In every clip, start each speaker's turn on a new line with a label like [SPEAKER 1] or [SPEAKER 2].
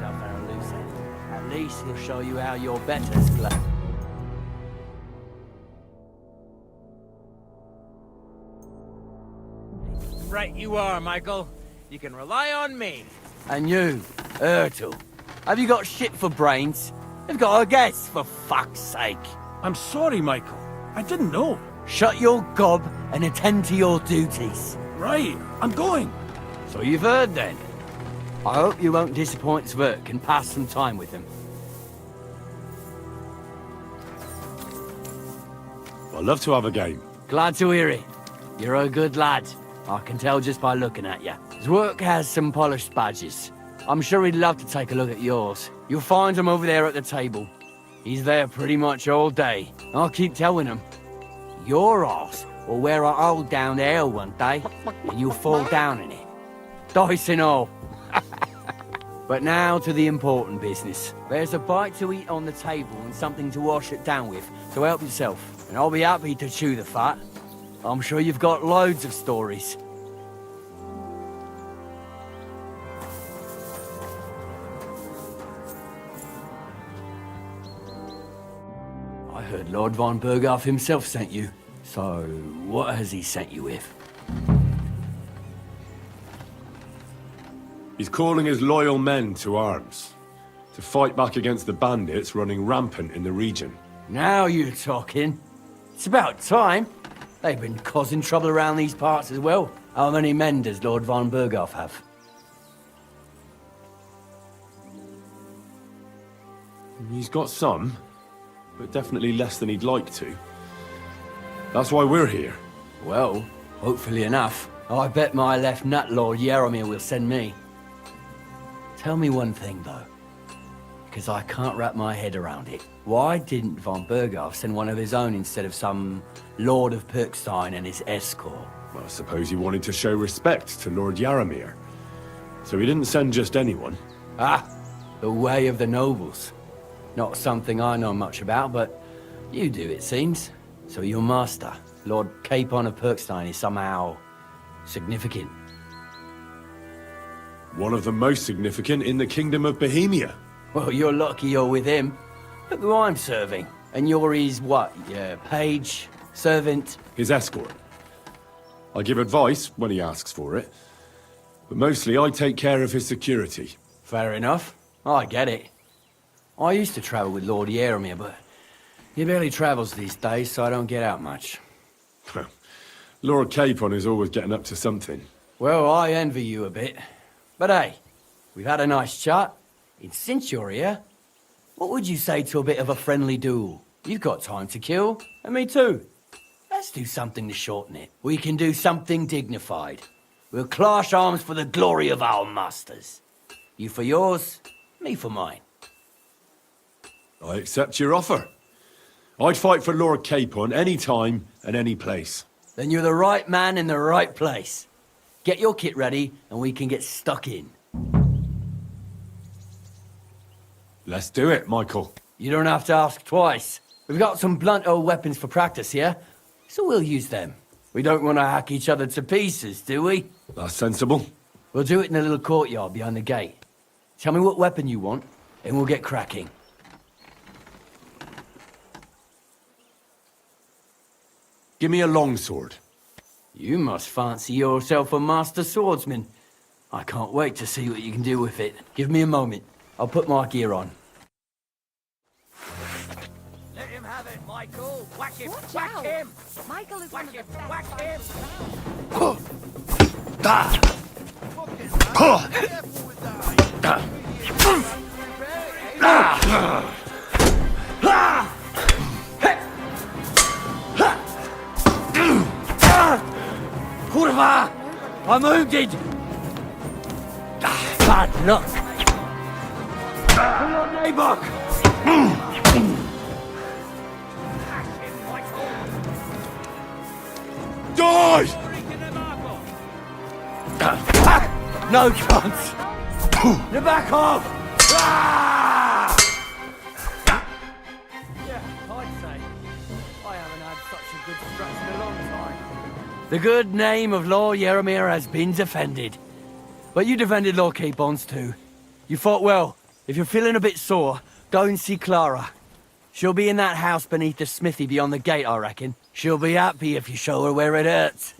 [SPEAKER 1] yourself there a loose end. At least he'll show you how your betters play.
[SPEAKER 2] Right you are, Michael. You can rely on me.
[SPEAKER 1] And you, Ertl, have you got shit for brains? You've got a guess, for fuck's sake.
[SPEAKER 3] I'm sorry, Michael. I didn't know.
[SPEAKER 1] Shut your gob and attend to your duties.
[SPEAKER 3] Right, I'm going.
[SPEAKER 1] So you've heard then. I hope you won't disappoint Svert and pass some time with him.
[SPEAKER 4] I'd love to have a game.
[SPEAKER 1] Glad to hear it. You're a good lad. I can tell just by looking at you. Zwerk has some polished badges. I'm sure he'd love to take a look at yours. You'll find him over there at the table. He's there pretty much all day. I'll keep telling him. Your arse will wear a hole down there one day, and you'll fall down in it. Dice and all. But now to the important business. There's a bite to eat on the table and something to wash it down with, so help yourself. And I'll be happy to chew the fat. I'm sure you've got loads of stories. I heard Lord von Berghoff himself sent you. So, what has he sent you with?
[SPEAKER 4] He's calling his loyal men to arms, to fight back against the bandits running rampant in the region.
[SPEAKER 1] Now you're talking. It's about time. They've been causing trouble around these parts as well. How many men does Lord von Berghoff have?
[SPEAKER 4] He's got some, but definitely less than he'd like to. That's why we're here.
[SPEAKER 1] Well, hopefully enough. I bet my left nut Lord Yaromir will send me. Tell me one thing, though, because I can't wrap my head around it. Why didn't von Berghoff send one of his own instead of some Lord of Pirkstein and his escort?
[SPEAKER 4] Well, I suppose he wanted to show respect to Lord Yaromir. So he didn't send just anyone.
[SPEAKER 1] Ah, the way of the nobles. Not something I know much about, but you do, it seems. So your master, Lord Capon of Pirkstein, is somehow significant.
[SPEAKER 4] One of the most significant in the Kingdom of Bohemia.
[SPEAKER 1] Well, you're lucky you're with him. Look who I'm serving. And you're his, what, page, servant?
[SPEAKER 4] His escort. I give advice when he asks for it. But mostly I take care of his security.
[SPEAKER 1] Fair enough. I get it. I used to travel with Lord Yaromir, but he barely travels these days, so I don't get out much.
[SPEAKER 4] Lord Capon is always getting up to something.
[SPEAKER 1] Well, I envy you a bit. But hey, we've had a nice chat. And since you're here, what would you say to a bit of a friendly duel? You've got time to kill, and me too. Let's do something to shorten it. We can do something dignified. We'll clash arms for the glory of our masters. You for yours, me for mine.
[SPEAKER 4] I accept your offer. I'd fight for Lord Capon any time and any place.
[SPEAKER 1] Then you're the right man in the right place. Get your kit ready, and we can get stuck in.
[SPEAKER 4] Let's do it, Michael.
[SPEAKER 1] You don't have to ask twice. We've got some blunt old weapons for practice here, so we'll use them. We don't want to hack each other to pieces, do we?
[SPEAKER 4] That's sensible.
[SPEAKER 1] We'll do it in the little courtyard behind the gate. Tell me what weapon you want, and we'll get cracking.
[SPEAKER 4] Give me a longsword.
[SPEAKER 1] You must fancy yourself a master swordsman. I can't wait to see what you can do with it. Give me a moment. I'll put my gear on.
[SPEAKER 2] Let him have it, Michael. Whack him.
[SPEAKER 5] Watch
[SPEAKER 2] Whack
[SPEAKER 5] out.
[SPEAKER 2] him.
[SPEAKER 5] Michael is
[SPEAKER 2] Whack
[SPEAKER 5] one of
[SPEAKER 2] him.
[SPEAKER 5] the best
[SPEAKER 2] Whack him.
[SPEAKER 1] Kurva! I'm wounded! Bad luck! For your neighbor!
[SPEAKER 4] Die!
[SPEAKER 1] No chance! You're back off! Yeah, I'd say. I haven't had such a good scratch in a long time. The good name of Lord Yaromir has been defended. But you defended Lord Capon's too. You fought well, If you're feeling a bit sore, go and see Clara. She'll be in that house beneath the smithy beyond the gate, I reckon. She'll be happy if you show her where it hurts.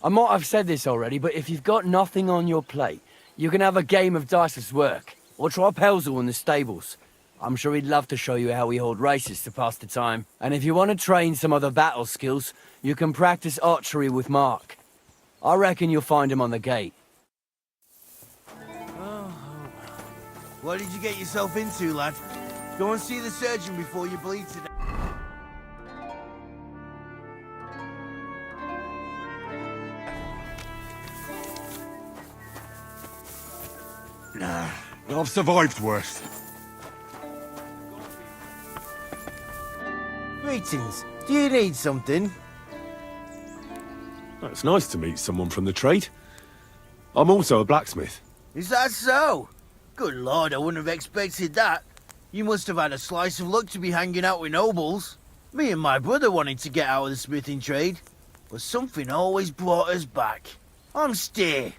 [SPEAKER 1] I might have said this already, but if you've got nothing on your plate, you can have a game of dice's work, or try Pelzel in the stables. I'm sure he'd love to show you how we hold races to pass the time. And if you want to train some other battle skills, you can practice archery with Mark. I reckon you'll find him on the gate.
[SPEAKER 5] What did you get yourself into, lad? Go and see the surgeon before you bleed today.
[SPEAKER 4] Nah, I've survived worse.
[SPEAKER 5] Greetings. Do you need something?
[SPEAKER 4] It's nice to meet someone from the trade. I'm also a blacksmith.
[SPEAKER 5] Is that so? Good lord, I wouldn't have expected that. You must have had a slice of luck to be hanging out with nobles. Me and my brother wanted to get out of the smithing trade, but something always brought us back. I'm Steer.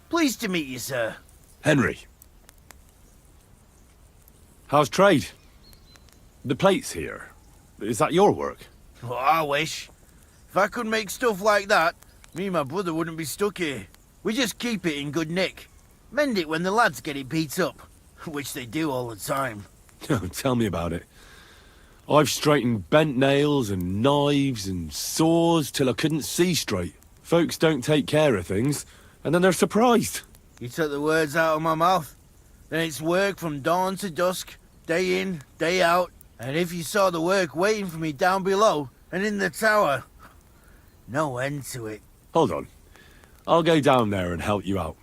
[SPEAKER 5] Pleased to meet you, sir.
[SPEAKER 4] Henry. How's trade? The plates here. Is that your work?
[SPEAKER 5] Well, I wish. If I could make stuff like that, me and my brother wouldn't be stuck here. We just keep it in good nick. Mend it when the lads get it beat up, which they do all the time.
[SPEAKER 4] Tell me about it. I've straightened bent nails and knives and saws till I couldn't see straight. Folks don't take care of things, and then they're surprised.
[SPEAKER 5] You took the words out of my mouth. Then it's work from dawn to dusk, day in, day out. And if you saw the work waiting for me down below and in the tower, no end to it.
[SPEAKER 4] Hold on. I'll go down there and help you out.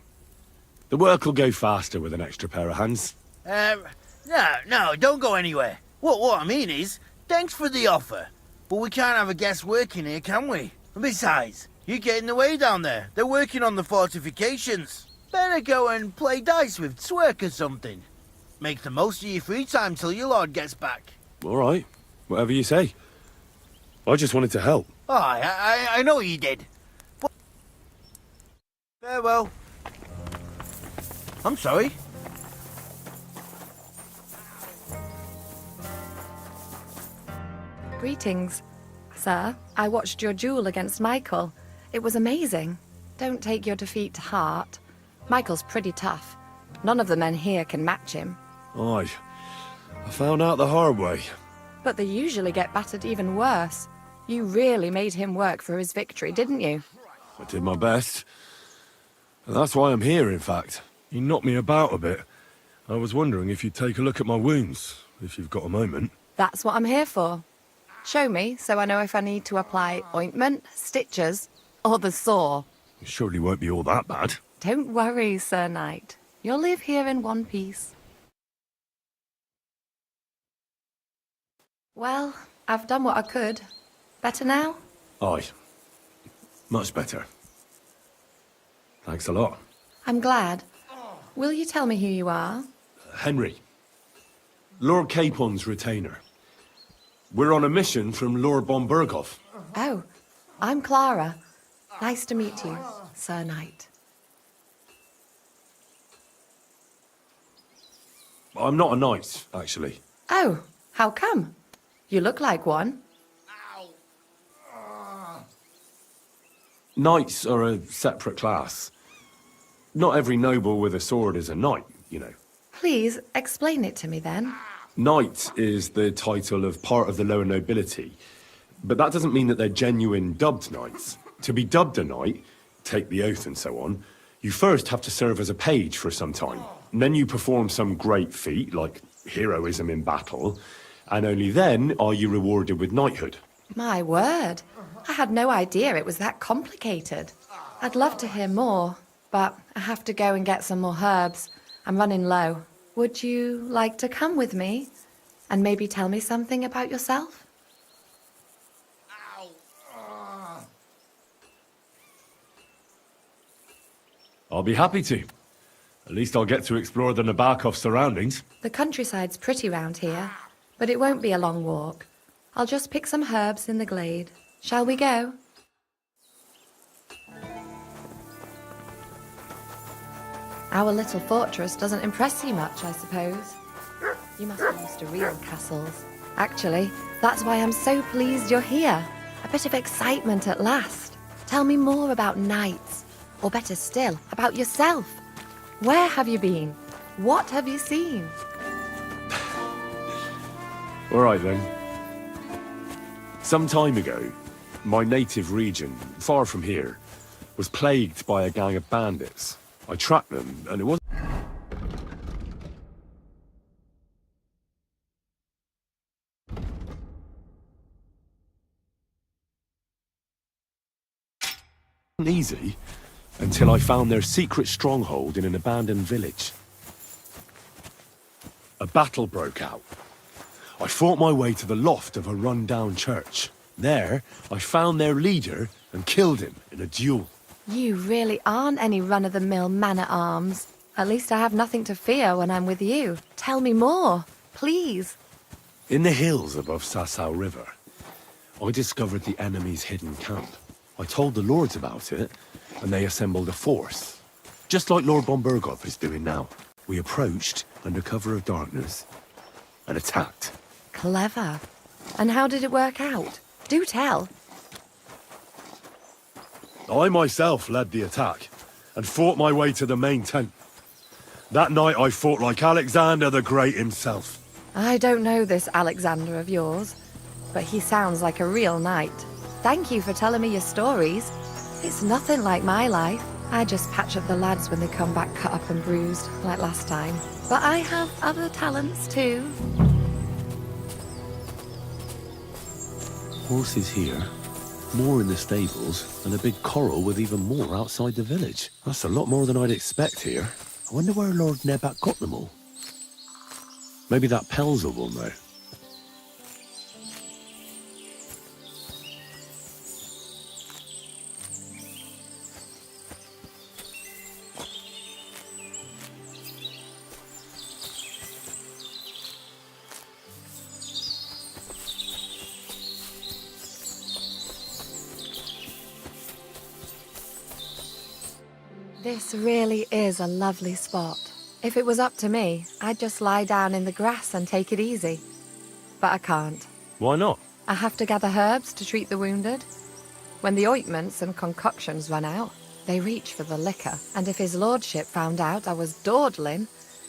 [SPEAKER 4] The work will go faster with an extra pair of hands.
[SPEAKER 5] No, don't go anywhere. What I mean is, thanks for the offer. But we can't have a guest working here, can we? And besides, you get in the way down there. They're working on the fortifications. Better go and play dice with Twerk or something. Make the most of your free time till your lord gets back.
[SPEAKER 4] All right. Whatever you say. I just wanted to help.
[SPEAKER 5] Oh, I know you did. But... Farewell. I'm sorry.
[SPEAKER 6] Greetings. Sir, I watched your duel against Michael. It was amazing. Don't take your defeat to heart. Michael's pretty tough. None of the men here can match him.
[SPEAKER 4] Aye. I found out the hard way.
[SPEAKER 6] But they usually get battered even worse. You really made him work for his victory, didn't you?
[SPEAKER 4] I did my best. And that's why I'm here, in fact. You knocked me about a bit. I was wondering if you'd take a look at my wounds, if you've got a moment.
[SPEAKER 6] That's what I'm here for. Show me, so I know if I need to apply ointment, stitches, or the saw.
[SPEAKER 4] It surely won't be all that bad.
[SPEAKER 6] Don't worry, Sir Knight. You'll live here in one piece. Well, I've done what I could. Better now?
[SPEAKER 4] Aye. Much better. Thanks a lot.
[SPEAKER 6] I'm glad. Will you tell me who you are?
[SPEAKER 4] Henry. Lord Capon's retainer. We're on a mission from Lord Bombergoff.
[SPEAKER 6] Oh, I'm Clara. Nice to meet you, Sir Knight.
[SPEAKER 4] I'm not a knight, actually.
[SPEAKER 6] Oh, how come? You look like one.
[SPEAKER 4] Knights are a separate class. Not every noble with a sword is a knight, you know.
[SPEAKER 6] Please, explain it to me then.
[SPEAKER 4] Knight is the title of part of the lower nobility, but that doesn't mean that they're genuine dubbed knights. To be dubbed a knight, take the oath and so on, you first have to serve as a page for some time. And then you perform some great feat, like heroism in battle, and only then are you rewarded with knighthood.
[SPEAKER 6] My word. I had no idea it was that complicated. I'd love to hear more, but I have to go and get some more herbs. I'm running low. Would you like to come with me and maybe tell me something about yourself?
[SPEAKER 4] I'll be happy to. At least I'll get to explore the Nabokov surroundings.
[SPEAKER 6] The countryside's pretty round here, but it won't be a long walk. I'll just pick some herbs in the glade. Shall we go? Our little fortress doesn't impress you much, I suppose. You must be used to real castles. Actually, that's why I'm so pleased you're here. A bit of excitement at last. Tell me more about knights. Or better still, about yourself. Where have you been? What have you seen?
[SPEAKER 4] All right then. Some time ago, my native region, far from here, was plagued by a gang of bandits. I tracked them, and it wasn't easy until I found their secret stronghold in an abandoned village. A battle broke out. I fought my way to the loft of a run-down church. There, I found their leader and killed him in a duel.
[SPEAKER 6] You really aren't any run-of-the-mill man-at-arms. At least I have nothing to fear when I'm with you. Tell me more, please.
[SPEAKER 4] In the hills above Sasau River, I discovered the enemy's hidden camp. I told the lords about it, and they assembled a force. Just like Lord Bombergov is doing now. We approached under cover of darkness and attacked.
[SPEAKER 6] Clever. And how did it work out? Do tell.
[SPEAKER 4] I myself led the attack and fought my way to the main tent. That night I fought like Alexander the Great himself.
[SPEAKER 6] I don't know this Alexander of yours, but he sounds like a real knight. Thank you for telling me your stories. It's nothing like my life. I just patch up the lads when they come back cut up and bruised, like last time. But I have other talents too.
[SPEAKER 4] Horses here, more in the stables, and a big corral with even more outside the village. That's a lot more than I'd expect here. I wonder where Lord Nebat got them all. Maybe that Pelzer will know.
[SPEAKER 6] This really is a lovely spot. If it was up to me, I'd just lie down in the grass and take it easy. But I can't.
[SPEAKER 4] Why not?
[SPEAKER 6] I have to gather herbs to treat the wounded. When the ointments and concoctions run out, they reach for the liquor. And if his lordship found out I was dawdling,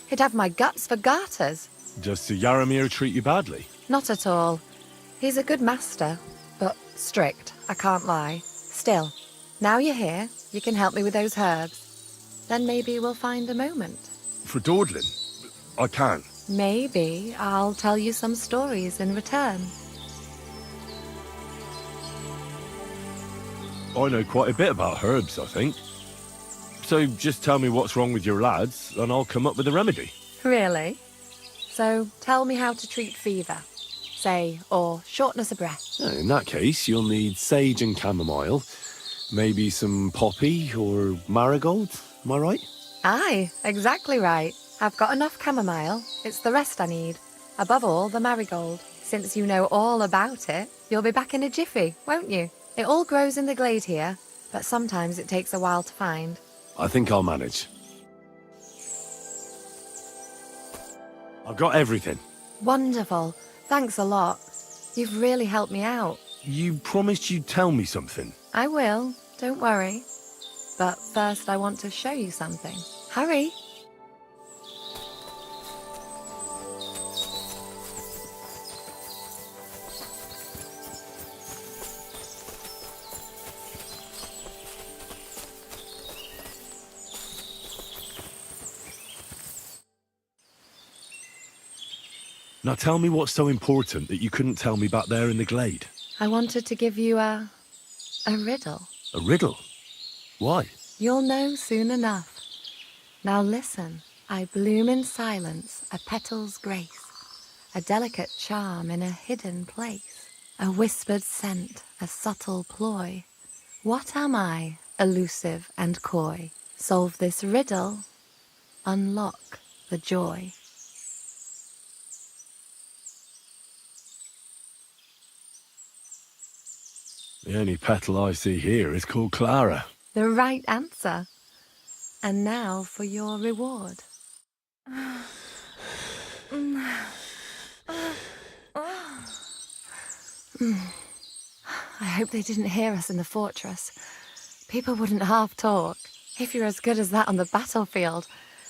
[SPEAKER 6] he'd have my guts for garters.
[SPEAKER 4] Does Sir Yaramir treat you badly?
[SPEAKER 6] Not at all. He's a good master, but strict, I can't lie. Still, now you're here, you can help me with those herbs. Then maybe we'll find a moment.
[SPEAKER 4] For dawdling? I can.
[SPEAKER 6] Maybe I'll tell you some stories in return.
[SPEAKER 4] I know quite a bit about herbs, I think. So just tell me what's wrong with your lads, and I'll come up with a remedy.
[SPEAKER 6] Really? So tell me how to treat fever, say, or shortness of breath.
[SPEAKER 4] In that case, you'll need sage and chamomile, maybe some poppy or marigold. Am I right?
[SPEAKER 6] Aye, exactly right. I've got enough chamomile. It's the rest I need. Above all, the marigold. Since you know all about it, you'll be back in a jiffy, won't you? It all grows in the glade here, but sometimes it takes a while to find.
[SPEAKER 4] I think I'll manage. I've got everything.
[SPEAKER 6] Wonderful. Thanks a lot. You've really helped me out.
[SPEAKER 4] You promised you'd tell me something.
[SPEAKER 6] I will, don't worry. But first I want to show you something. Hurry!
[SPEAKER 4] Now tell me what's so important that you couldn't tell me back there in the glade.
[SPEAKER 6] I wanted to give you a riddle.
[SPEAKER 4] A riddle? Why?
[SPEAKER 6] You'll know soon enough. Now listen, I bloom in silence, a petal's grace, a delicate charm in a hidden place, a whispered scent, a subtle ploy. What am I, elusive and coy? Solve this riddle, unlock the joy.
[SPEAKER 4] The only petal I see here is called Clara.
[SPEAKER 6] The right answer. And now for your reward. I hope they didn't hear us in the fortress. People wouldn't half talk. If you're as good as that on the battlefield,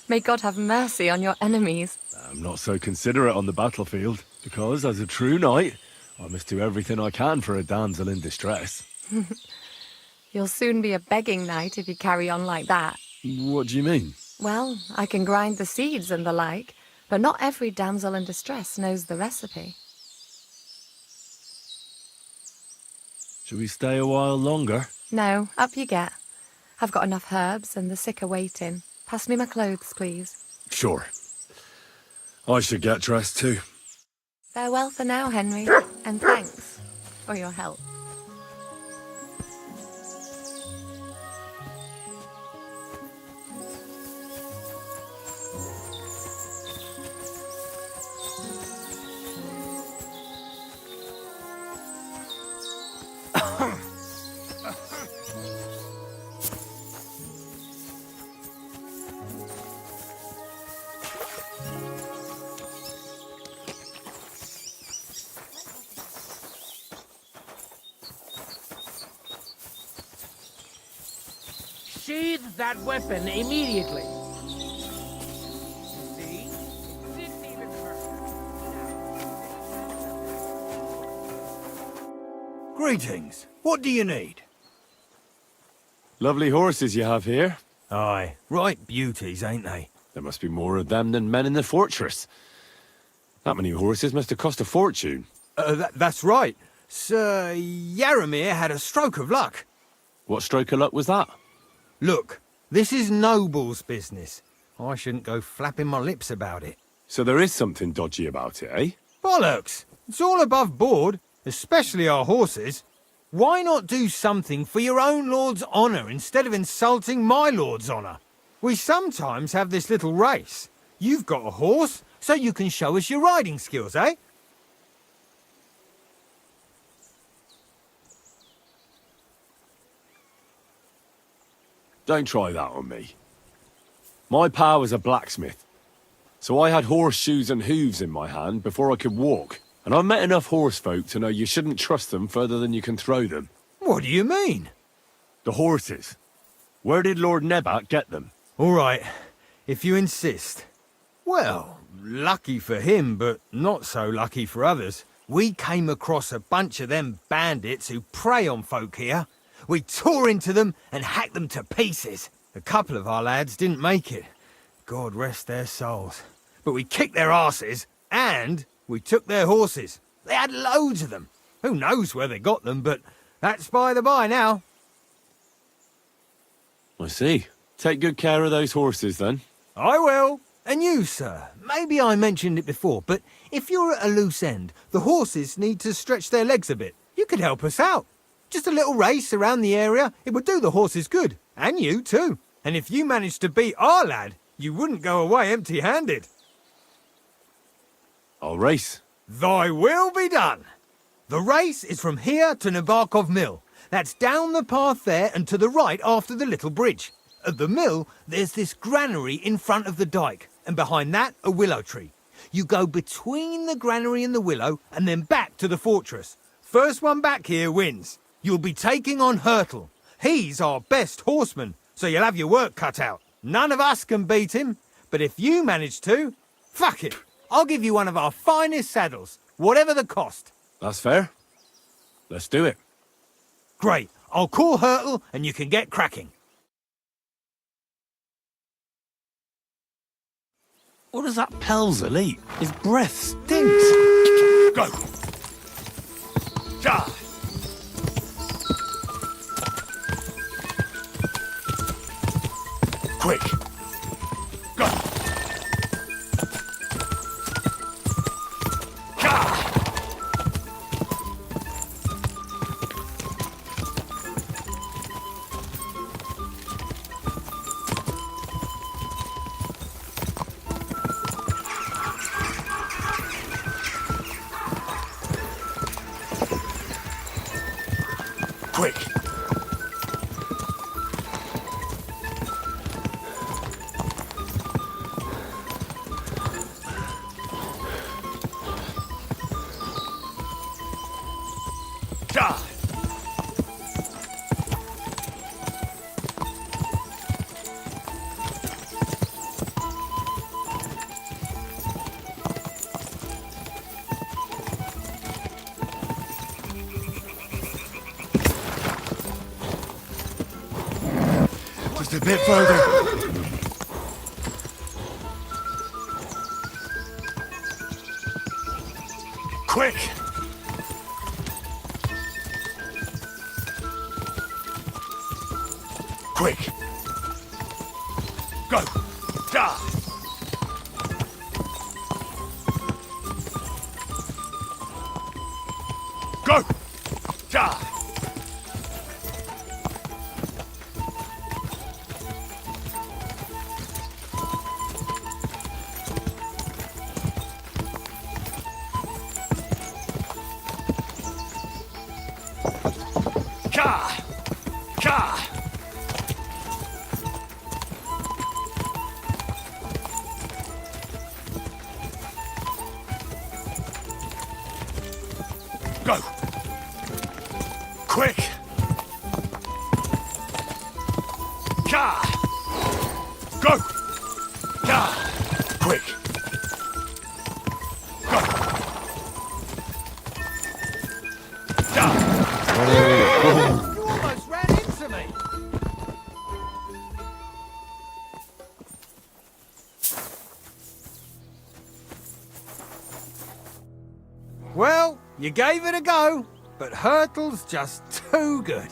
[SPEAKER 6] may God have mercy on your enemies.
[SPEAKER 7] I'm not so considerate on the battlefield, because as a true knight, I must do everything I can for a damsel in distress.
[SPEAKER 6] You'll soon be a begging knight if you carry on like that.
[SPEAKER 7] What do you mean?
[SPEAKER 6] Well, I can grind the seeds and the like, but not every damsel in distress knows the recipe.
[SPEAKER 7] Shall we stay a while longer?
[SPEAKER 6] No, up you get. I've got enough herbs and the sick are waiting. Pass me my clothes, please.
[SPEAKER 7] Sure. I should get dressed too.
[SPEAKER 6] Farewell for now, Henry, and thanks for your help.
[SPEAKER 2] Sheathe that weapon immediately. See? It didn't even hurt.
[SPEAKER 3] Greetings. What do you need?
[SPEAKER 7] Lovely horses you have here.
[SPEAKER 3] Aye, right beauties, ain't they?
[SPEAKER 7] There must be more of them than men in the fortress. That many horses must have cost a fortune.
[SPEAKER 3] That's right. Sir Yaramir had a stroke of luck.
[SPEAKER 7] What stroke of luck was that?
[SPEAKER 3] Look, this is noble's business. I shouldn't go flapping my lips about it.
[SPEAKER 7] So there is something dodgy about it, eh?
[SPEAKER 3] Bollocks! It's all above board, especially our horses. Why not do something for your own lord's honour instead of insulting my lord's honour? We sometimes have this little race. You've got a horse, so you can show us your riding skills, eh?
[SPEAKER 7] Don't try that on me. My pa was a blacksmith, so I had horseshoes and hooves in my hand before I could walk. And I've met enough horse folk to know you shouldn't trust them further than you can throw them.
[SPEAKER 3] What do you mean?
[SPEAKER 7] The horses. Where did Lord Nebat get them?
[SPEAKER 3] All right, if you insist. Well, lucky for him, but not so lucky for others. We came across a bunch of them bandits who prey on folk here. We tore into them and hacked them to pieces. A couple of our lads didn't make it. God rest their souls. But we kicked their asses, and we took their horses. They had loads of them. Who knows where they got them, but that's by the by now.
[SPEAKER 7] I see. Take good care of those horses, then.
[SPEAKER 3] I will. And you, sir. Maybe I mentioned it before, but if you're at a loose end, the horses need to stretch their legs a bit. You could help us out. Just a little race around the area, it would do the horses good. And you, too. And if you managed to beat our lad, you wouldn't go away empty-handed.
[SPEAKER 7] I'll race.
[SPEAKER 3] Thy will be done. The race is from here to Nabokov Mill. That's down the path there and to the right after the little bridge. At the mill, there's this granary in front of the dike, and behind that, a willow tree. You go between the granary and the willow, and then back to the fortress. First one back here wins. You'll be taking on Hurtle. He's our best horseman, so you'll have your work cut out. None of us can beat him, but if you manage to, fuck it. I'll give you one of our finest saddles, whatever the cost.
[SPEAKER 7] That's fair. Let's do it.
[SPEAKER 3] Great. I'll call Hurtle and you can get cracking.
[SPEAKER 7] What does that Pelzer eat? His breath stinks.
[SPEAKER 3] Go. Charge. Quick. Go. Charge.
[SPEAKER 4] a bit further. Quick! Quick! Go! Da! Go! Da! Ka! Ka! Go! Quick! Ka! Go! Da! Quick! Go! Da!
[SPEAKER 3] You almost ran into me. Well, you gave it a go, but Hurtle's just too good.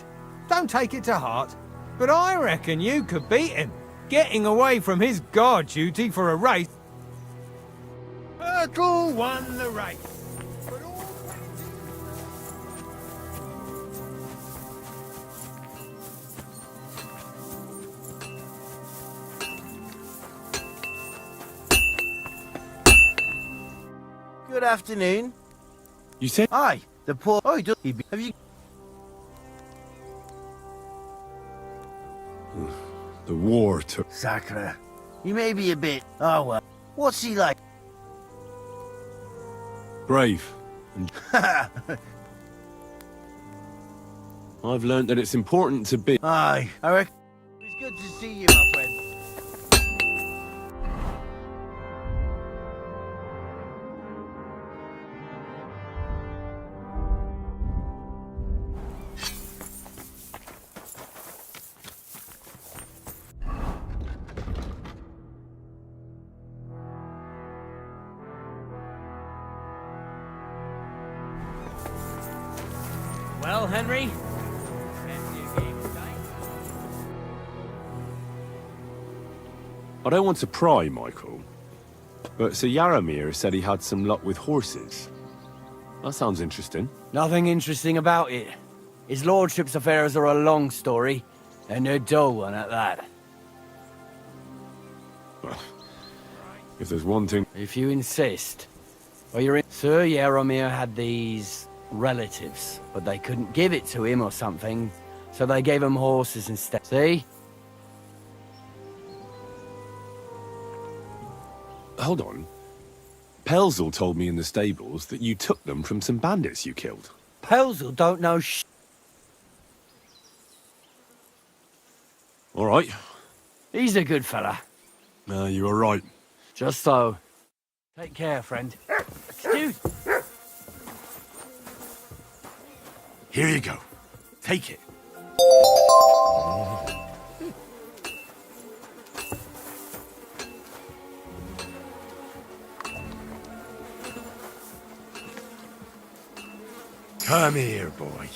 [SPEAKER 3] Don't take it to heart, but I reckon you could beat him, getting away from his guard duty for a race. Hurtle won the race. But all
[SPEAKER 5] Good afternoon.
[SPEAKER 7] You said
[SPEAKER 5] Aye, the poor... Oh, have you...
[SPEAKER 7] the war took...
[SPEAKER 5] Sacre. He may be a bit... Oh, well. What's he like?
[SPEAKER 7] brave. And I've learned that it's important to be...
[SPEAKER 5] Aye, I reckon... It's good to see you, my friend.
[SPEAKER 2] Well, Henry? Fancy a game of dice?
[SPEAKER 7] I don't want to pry, Michael, but Sir Yaramir said he had some luck with horses. That sounds interesting.
[SPEAKER 1] Nothing interesting about it. His lordship's affairs are a long story, and a dull one at that.
[SPEAKER 7] If there's one thing...
[SPEAKER 1] If you insist. Well, you're in... Sir Yaramir had these relatives, but they couldn't give it to him or something, so they gave him horses instead. See?
[SPEAKER 7] Hold on. Pelzel told me in the stables that you took them from some bandits you killed.
[SPEAKER 1] Pelzel don't know
[SPEAKER 7] All right.
[SPEAKER 1] He's a good fella.
[SPEAKER 7] You were right.
[SPEAKER 1] Just so. Take care, friend. Excuse.
[SPEAKER 4] Here you go. Take it. Come here, boy.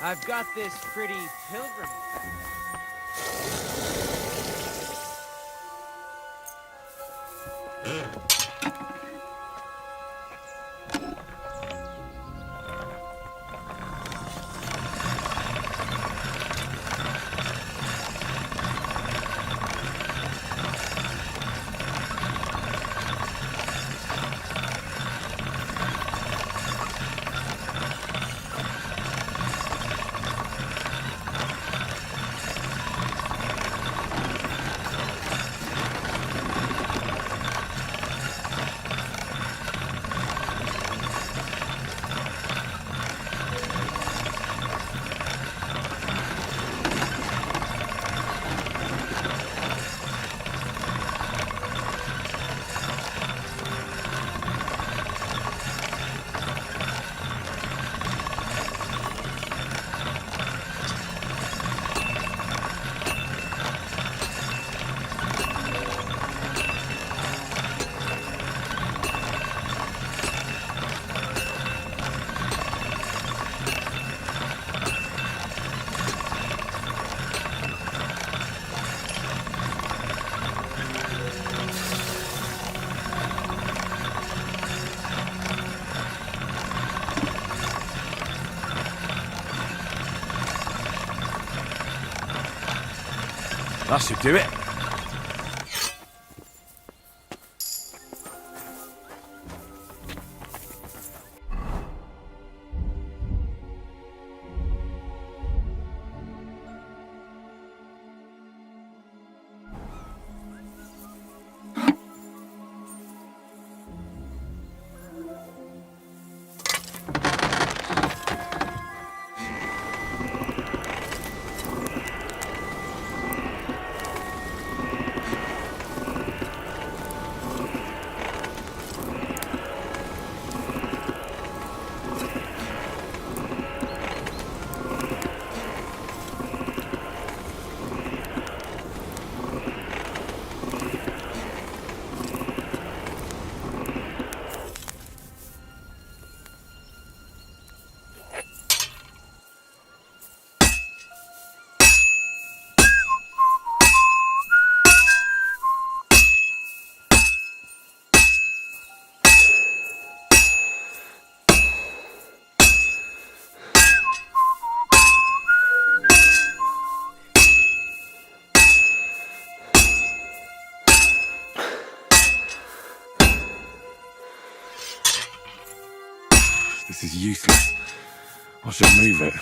[SPEAKER 2] I've got this pretty pilgrim.
[SPEAKER 7] That should do it. This is useless. I should move it.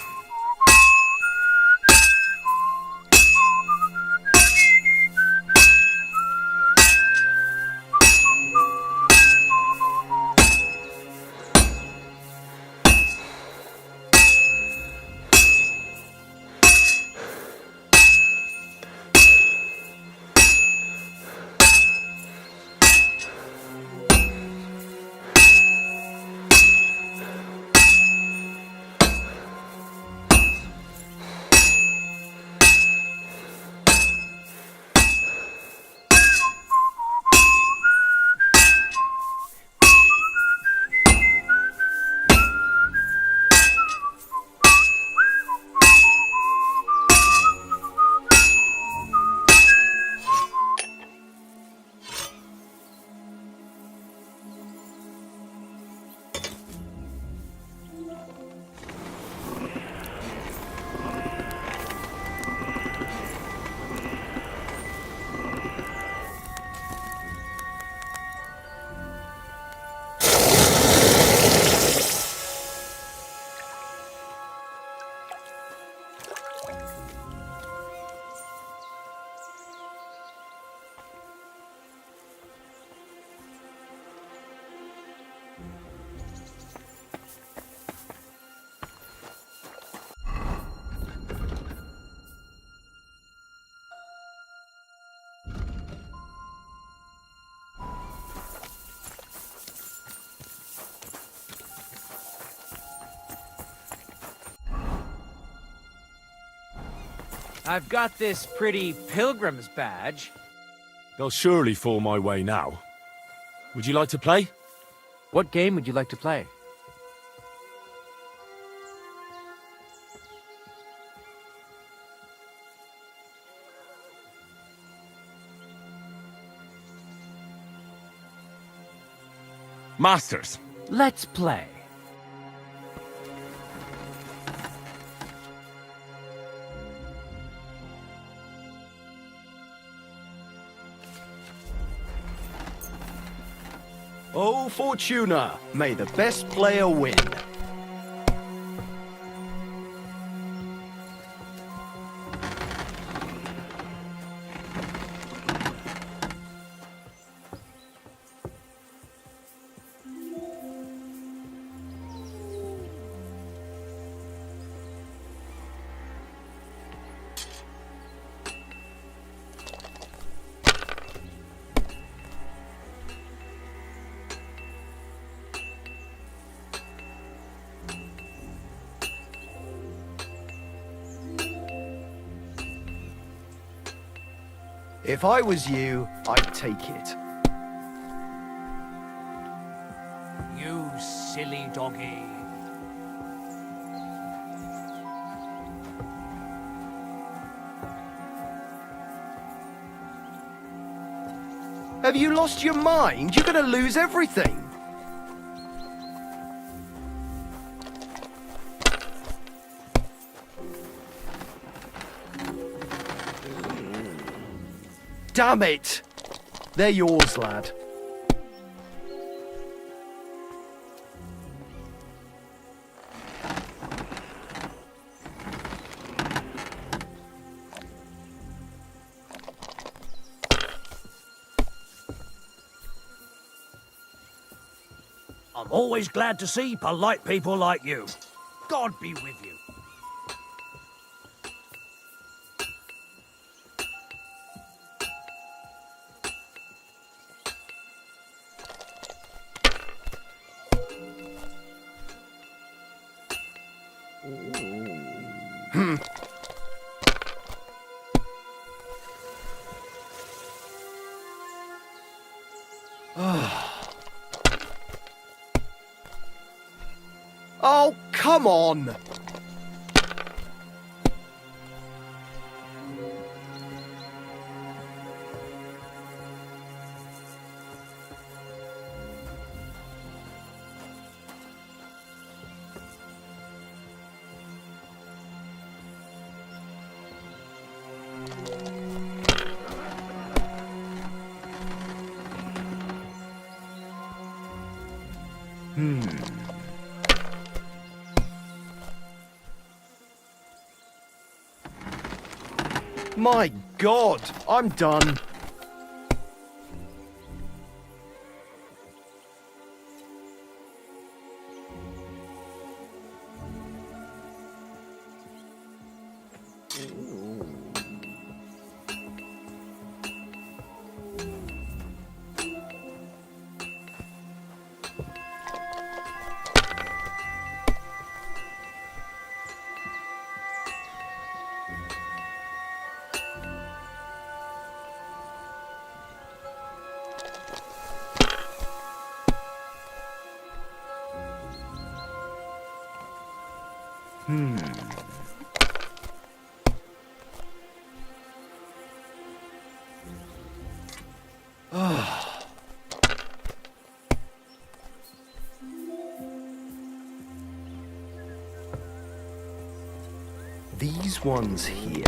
[SPEAKER 2] I've got this pretty pilgrim's badge.
[SPEAKER 7] They'll surely fall my way now. Would you like to play?
[SPEAKER 2] What game would you like to play?
[SPEAKER 7] Masters.
[SPEAKER 2] Let's play.
[SPEAKER 8] Oh, Fortuna, may the best player win. If I was you, I'd take it.
[SPEAKER 2] You silly doggy.
[SPEAKER 8] Have you lost your mind? You're gonna lose everything. damn it! They're yours, lad.
[SPEAKER 9] I'm always glad to see polite people like you. God be with you.
[SPEAKER 8] Oh, come on! My God, I'm done. These ones here.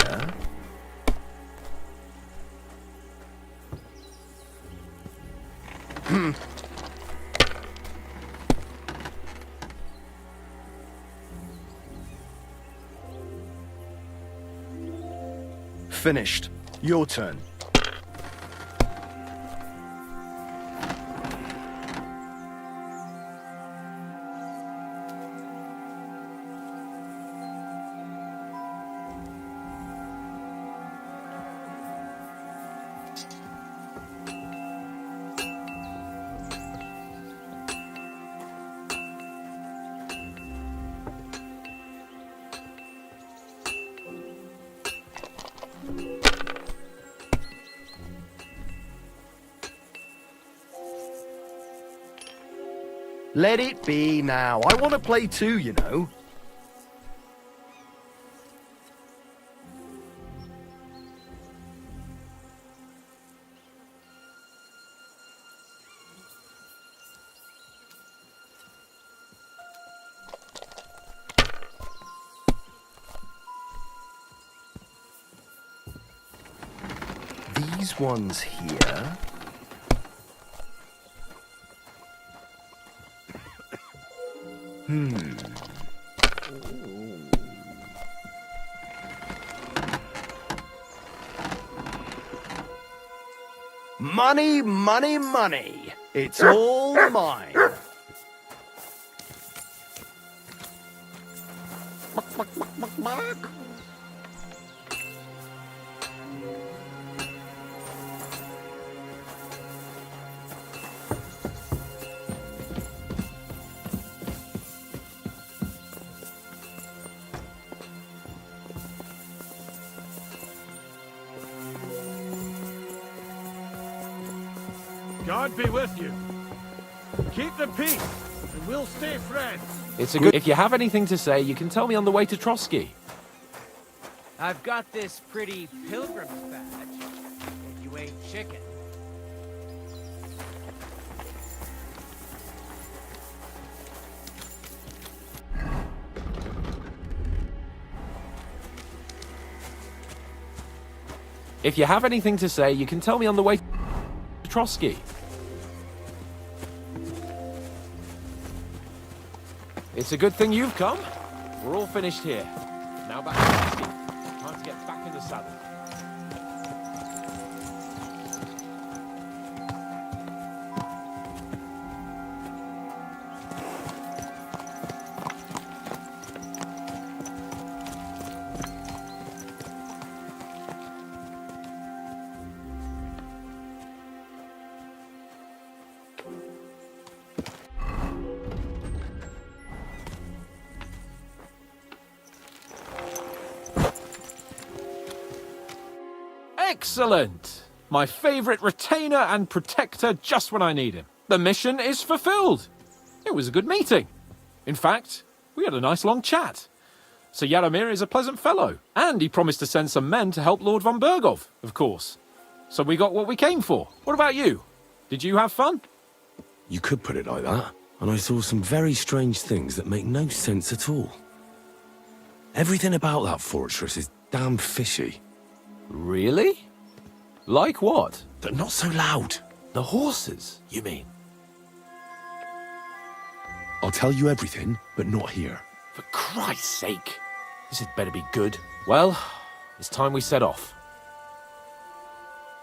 [SPEAKER 8] Finished. Your turn. Let it be now. I want to play too, you know. These ones here. Money, money, money. It's all mine.
[SPEAKER 9] God be with you. Keep the peace, and we'll stay friends.
[SPEAKER 10] It's a good. If you have anything to say, you can tell me on the way to Trotsky.
[SPEAKER 2] I've got this pretty pilgrim's badge. If you ain't chicken.
[SPEAKER 10] If you have anything to say, you can tell me on the way to Trotsky. It's a good thing you've come. We're all finished here. Now back to Trotsky. Time to get back in the saddle. Excellent! My favorite retainer and protector just when I need him. The mission is fulfilled. It was a good meeting. In fact, we had a nice long chat. Sir Yaromir is a pleasant fellow, and he promised to send some men to help Lord von Bergov, of course. So we got what we came for. What about you? Did you have fun?
[SPEAKER 7] You could put it like that, and I saw some very strange things that make no sense at all. Everything about that fortress is damn fishy.
[SPEAKER 10] Really? Like what?
[SPEAKER 7] They're not so loud.
[SPEAKER 10] The horses, you mean?
[SPEAKER 7] I'll tell you everything, but not here.
[SPEAKER 10] For Christ's sake! This had better be good. Well, it's time we set off.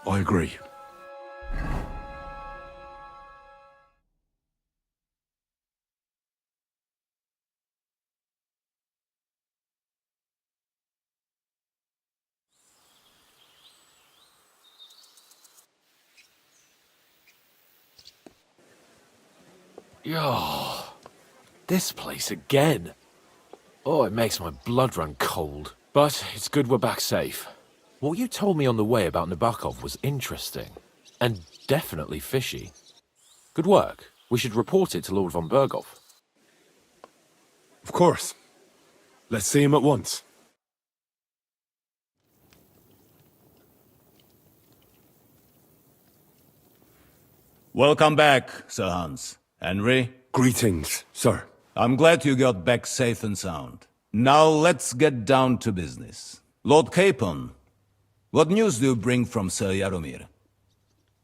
[SPEAKER 7] I agree.
[SPEAKER 10] Oh, this place again. Oh, it makes my blood run cold. But it's good we're back safe. What you told me on the way about Nabokov was interesting. And definitely fishy. Good work. We should report it to Lord von Bergov.
[SPEAKER 7] Of course. Let's see him at once.
[SPEAKER 11] Welcome back, Sir Hans. Henry?
[SPEAKER 7] Greetings, sir.
[SPEAKER 11] I'm glad you got back safe and sound. Now let's get down to business. Lord Capon, what news do you bring from Sir Yaromir?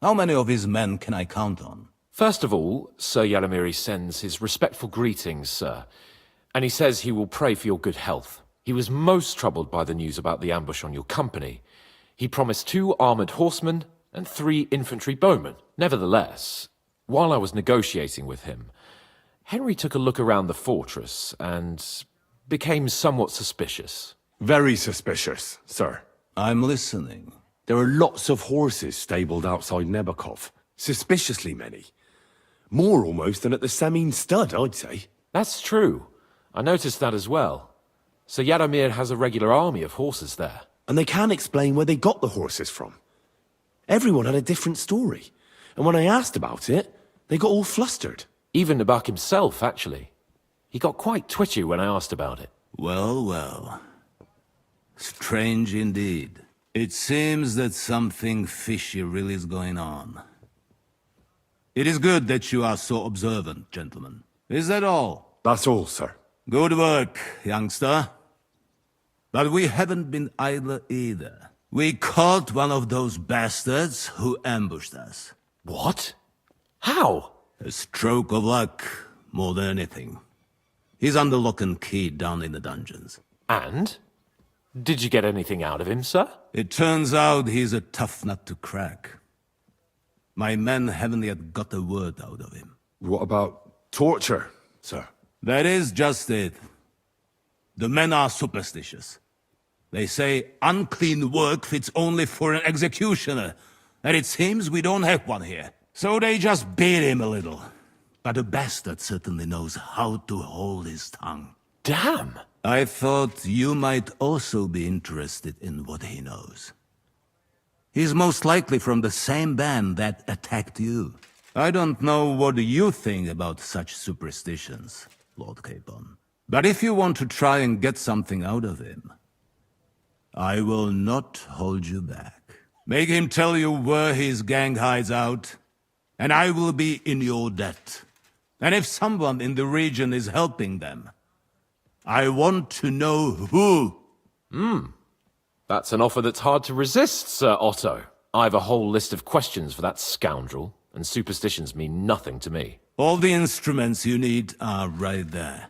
[SPEAKER 11] How many of his men can I count on?
[SPEAKER 10] First of all, Sir Yaromir sends his respectful greetings, sir. And he says he will pray for your good health. He was most troubled by the news about the ambush on your company. He promised 2 armored horsemen and 3 infantry bowmen. Nevertheless, while I was negotiating with him, Henry took a look around the fortress and became somewhat suspicious.
[SPEAKER 7] Very suspicious, sir.
[SPEAKER 11] I'm listening.
[SPEAKER 7] There are lots of horses stabled outside Nebokov. Suspiciously many. More almost than at the Semine stud, I'd say.
[SPEAKER 10] That's true. I noticed that as well. Sir Yaromir has a regular army of horses there.
[SPEAKER 7] And they can't explain where they got the horses from. Everyone had a different story. And when I asked about it, they got all flustered.
[SPEAKER 10] Even Nabok himself, actually. He got quite twitchy when I asked about it.
[SPEAKER 11] Well, well. Strange indeed. It seems that something fishy really is going on. It is good that you are so observant, gentlemen. Is that all?
[SPEAKER 7] That's all, sir.
[SPEAKER 11] Good work, youngster. But we haven't been idle either. We caught one of those bastards who ambushed us.
[SPEAKER 10] What? How?
[SPEAKER 11] A stroke of luck, more than anything. He's under lock and key down in the dungeons.
[SPEAKER 10] And? Did you get anything out of him, sir?
[SPEAKER 11] It turns out he's a tough nut to crack. My men haven't yet got a word out of him.
[SPEAKER 7] What about torture, sir?
[SPEAKER 11] That is just it. The men are superstitious. They say unclean work fits only for an executioner, and it seems we don't have one here. So they just beat him a little. But the bastard certainly knows how to hold his tongue.
[SPEAKER 10] Damn!
[SPEAKER 11] I thought you might also be interested in what he knows. He's most likely from the same band that attacked you. I don't know what you think about such superstitions, Lord Capon. But if you want to try and get something out of him, I will not hold you back. Make him tell you where his gang hides out, and I will be in your debt. And if someone in the region is helping them, I want to know who.
[SPEAKER 10] That's an offer that's hard to resist, Sir Otto. I've a whole list of questions for that scoundrel, and superstitions mean nothing to me.
[SPEAKER 11] All the instruments you need are right there.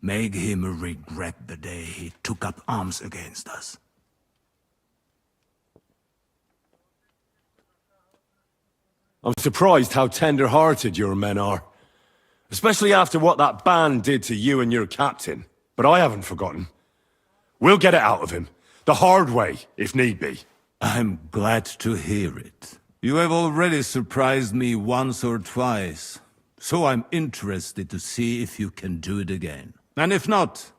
[SPEAKER 11] Make him regret the day he took up arms against us.
[SPEAKER 7] I'm surprised how tender-hearted your men are. Especially after what that band did to you and your captain. But I haven't forgotten. We'll get it out of him. The hard way, if need be.
[SPEAKER 11] I'm glad to hear it. You have already surprised me once or twice, so I'm interested to see if you can do it again. And if not,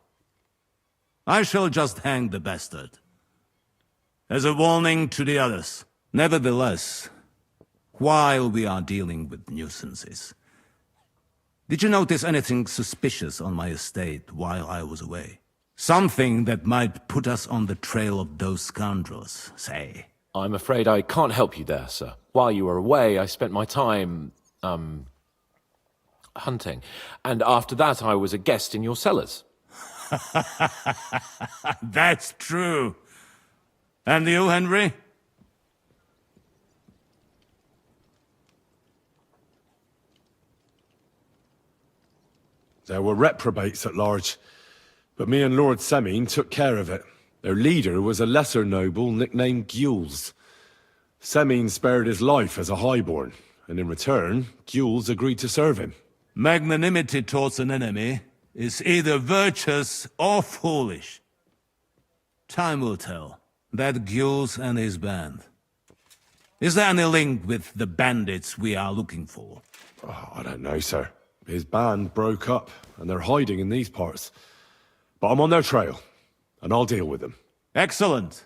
[SPEAKER 11] I shall just hang the bastard. As a warning to the others. Nevertheless, while we are dealing with nuisances, did you notice anything suspicious on my estate while I was away? Something that might put us on the trail of those scoundrels, say.
[SPEAKER 10] I'm afraid I can't help you there, sir. While you were away, I spent my time, hunting. And after that, I was a guest in your cellars.
[SPEAKER 11] That's true. And you, Henry?
[SPEAKER 7] There were reprobates at large, but me and Lord Semine took care of it. Their leader was a lesser noble nicknamed Gules. Semine spared his life as a highborn, and in return, Gules agreed to serve him.
[SPEAKER 11] Magnanimity towards an enemy is either virtuous or foolish. Time will tell. That Gules and his band. Is there any link with the bandits we are looking for?
[SPEAKER 7] Oh, I don't know, sir. His band broke up, and they're hiding in these parts. But I'm on their trail, and I'll deal with them.
[SPEAKER 11] Excellent.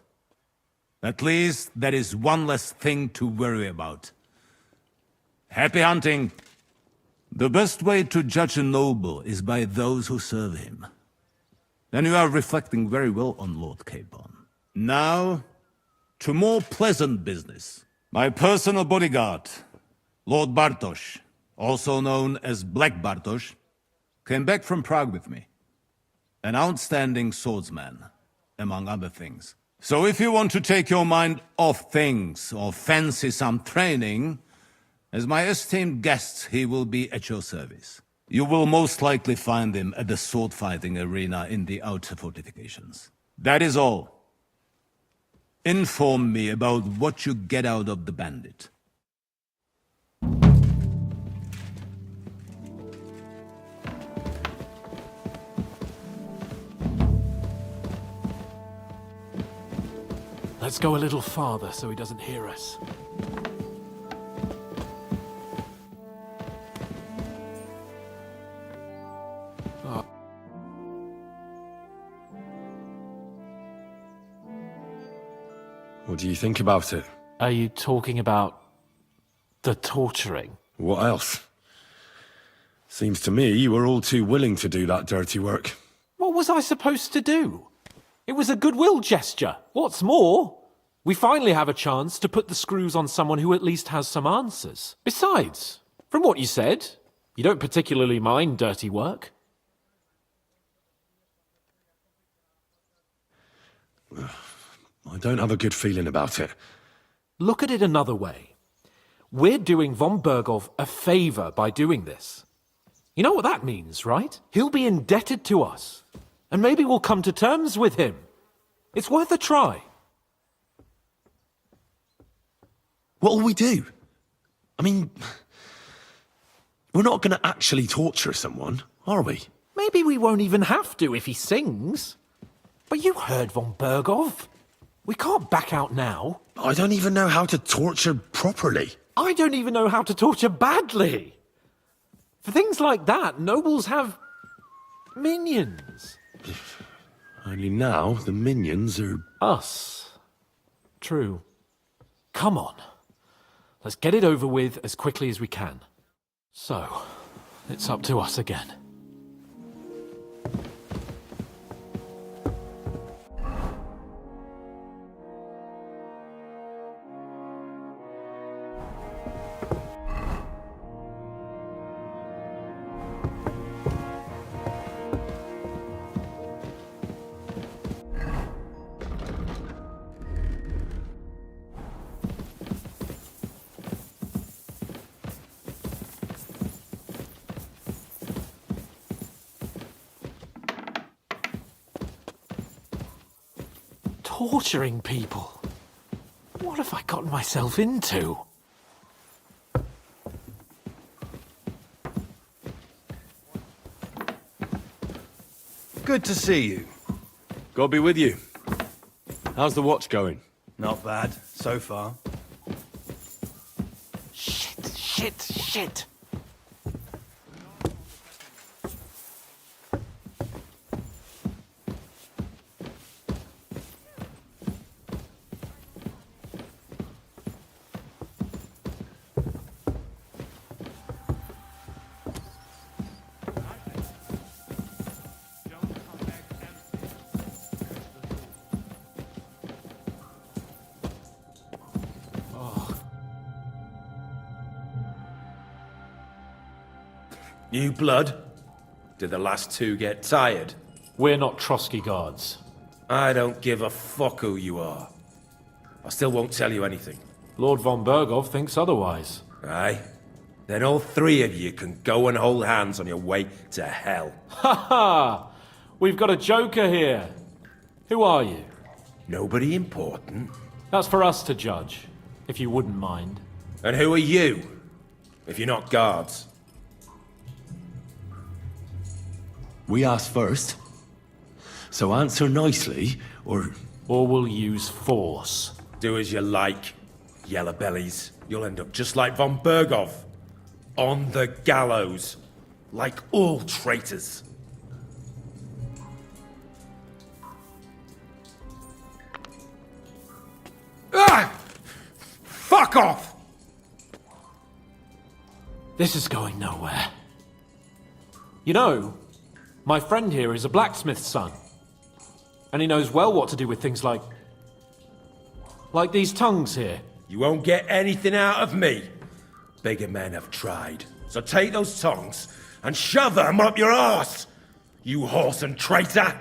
[SPEAKER 11] At least there is one less thing to worry about. Happy hunting! The best way to judge a noble is by those who serve him. And you are reflecting very well on Lord Capon. Now, to more pleasant business. My personal bodyguard, Lord Bartosz, also known as Black Bartosz, came back from Prague with me. An outstanding swordsman, among other things. So if you want to take your mind off things or fancy some training, as my esteemed guest, he will be at your service. You will most likely find him at the sword-fighting arena in the outer fortifications. That is all. Inform me about what you get out of the bandit.
[SPEAKER 10] Let's go a little farther so he doesn't hear us.
[SPEAKER 7] What do you think about it?
[SPEAKER 10] Are you talking about the torturing?
[SPEAKER 7] What else? Seems to me you were all too willing to do that dirty work.
[SPEAKER 10] What was I supposed to do? It was a goodwill gesture. What's more, we finally have a chance to put the screws on someone who at least has some answers. Besides, from what you said, you don't particularly mind dirty work.
[SPEAKER 7] I don't have a good feeling about it.
[SPEAKER 10] Look at it another way. We're doing von Bergov a favor by doing this. You know what that means, right? He'll be indebted to us. And maybe we'll come to terms with him. It's worth a try.
[SPEAKER 7] What'll we do? I mean, we're not going to actually torture someone, are we?
[SPEAKER 10] Maybe we won't even have to if he sings. But you heard von Bergov. We can't back out now.
[SPEAKER 7] I don't even know how to torture properly.
[SPEAKER 10] I don't even know how to torture badly. For things like that, nobles have minions.
[SPEAKER 7] Only now the minions are...
[SPEAKER 10] Us. True. Come on. Let's get it over with as quickly as we can. So, it's up to us again. Torturing people? What have I gotten myself into?
[SPEAKER 8] Good to see you.
[SPEAKER 7] God be with you. How's the watch going?
[SPEAKER 8] Not bad, so far.
[SPEAKER 10] Shit.
[SPEAKER 12] New blood? Did the last two get tired?
[SPEAKER 10] We're not Trotsky guards.
[SPEAKER 12] I don't give a fuck who you are. I still won't tell you anything.
[SPEAKER 10] Lord von Bergov thinks otherwise.
[SPEAKER 12] Aye? Then all three of you can go and hold hands on your way to hell.
[SPEAKER 10] Ha ha! We've got a joker here. Who are you?
[SPEAKER 12] Nobody important.
[SPEAKER 10] That's for us to judge, if you wouldn't mind.
[SPEAKER 12] And who are you? If you're not guards.
[SPEAKER 4] We asked first. So answer nicely, or...
[SPEAKER 10] Or we'll use force.
[SPEAKER 12] Do as you like, yellow bellies. You'll end up just like von Bergov. On the gallows. Like all traitors. Ah! Fuck off!
[SPEAKER 10] This is going nowhere. You know, my friend here is a blacksmith's son. And he knows well what to do with things like these tongues here.
[SPEAKER 12] You won't get anything out of me. Bigger men have tried. So take those tongs and shove them up your arse, you horse and traitor!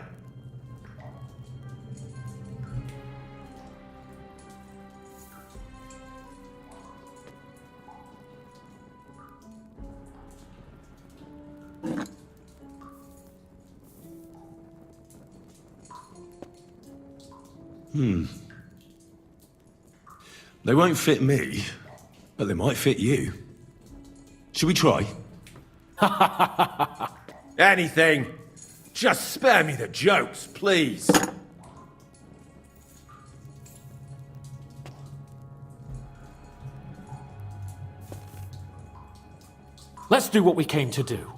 [SPEAKER 4] They won't fit me, but they might fit you. Should we try?
[SPEAKER 12] Anything. Just spare me the jokes, please.
[SPEAKER 10] Let's do what we came to do.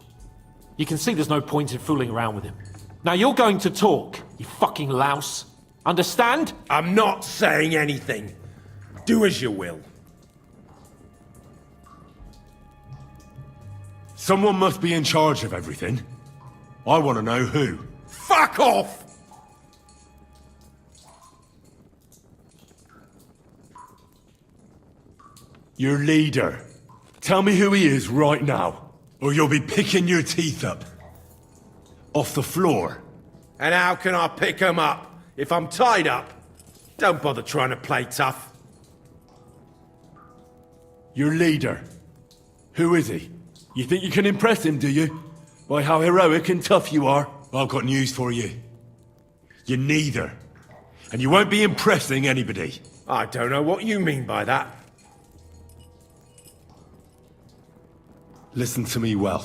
[SPEAKER 10] You can see there's no point in fooling around with him. Now you're going to talk, you fucking louse. Understand?
[SPEAKER 12] I'm not saying anything. Do as you will.
[SPEAKER 4] Someone must be in charge of everything. I want to know who.
[SPEAKER 12] Fuck off!
[SPEAKER 4] Your leader. Tell me who he is right now, or you'll be picking your teeth up. Off the floor.
[SPEAKER 12] And how can I pick him up if I'm tied up? Don't bother trying to play tough.
[SPEAKER 4] Your leader. Who is he? You think you can impress him, do you? By how heroic and tough you are? I've got news for you. You're neither. And you won't be impressing anybody.
[SPEAKER 12] I don't know what you mean by that.
[SPEAKER 4] Listen to me well.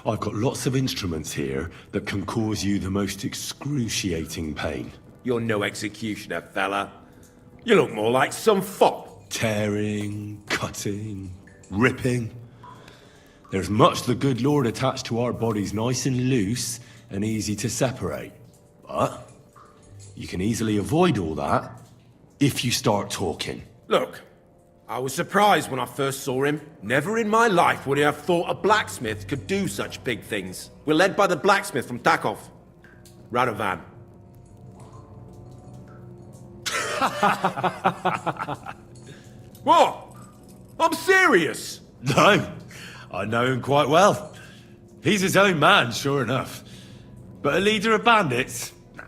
[SPEAKER 4] I've got lots of instruments here that can cause you the most excruciating pain.
[SPEAKER 12] You're no executioner, fella. You look more like some fop.
[SPEAKER 4] Tearing, cutting, ripping. There's much the good Lord attached to our bodies, nice and loose and easy to separate. But you can easily avoid all that if you start talking.
[SPEAKER 12] Look, I was surprised when I first saw him. Never in my life would I have thought a blacksmith could do such big things. We're led by the blacksmith from Takov. Radovan. What? I'm serious!
[SPEAKER 4] No, I know him quite well. He's his own man, sure enough. But a leader of bandits? Nah,